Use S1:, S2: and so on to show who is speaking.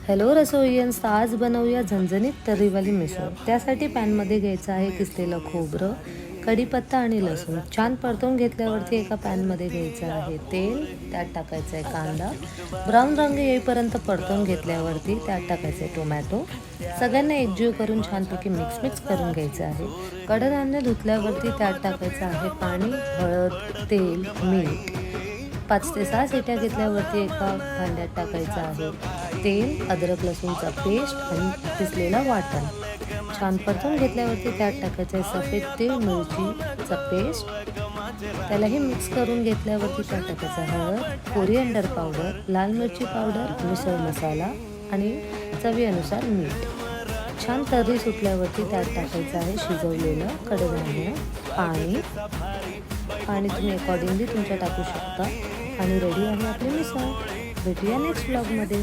S1: Hello रसोईयन्स, आज बनवूया झणझणीत तर्रीवाली मिसळ। त्यासाठी पॅनमध्ये घ्यायचं आहे किसलेलं खोबरं, कढीपत्ता आणि लसूण छान परतवून घेतल्यावरती एका पॅनमध्ये घ्यायचं आहे तेल, त्यात टाकायचं आहे कांदा, ब्राऊन रंग येईपर्यंत परतवून घेतल्यावरती त्यात टाकायचं आहे टोमॅटो। सगळ्यांना एकजीव करून छानपैकी मिक्स करून घ्यायचं आहे। कडधान्य धुतल्यावरती त्यात टाकायचं आहे पाणी, हळद, तेल, मीठ। 5 ते 6 शिट्या घेतल्यावरती एका भांड्यात टाकायचं आहे तेल, अद्रक लसूणचा पेस्ट आणि किसलेला वाटण। छान परतून घेतल्यावरती त्यात टाकायचं आहे सफेद तीळ, मिरचीचा पेस्ट। त्यालाही मिक्स करून घेतल्यावरती त्यात टाकायचं हळद, कोरिएंडर पावडर, लाल मिरची पावडर, मिसळ मसाला आणि चवीनुसार मीठ। छान तर्री सुटल्यावरती त्यात टाकायचं आहे शिजवलेलं कडधान्य, पाणी तुम्ही अकॉर्डिंगली तुमच्या टाकू शकता। आणि रेडी आहे आपली मिसळ। भेटूया नेक्स्ट व्लॉगमध्ये।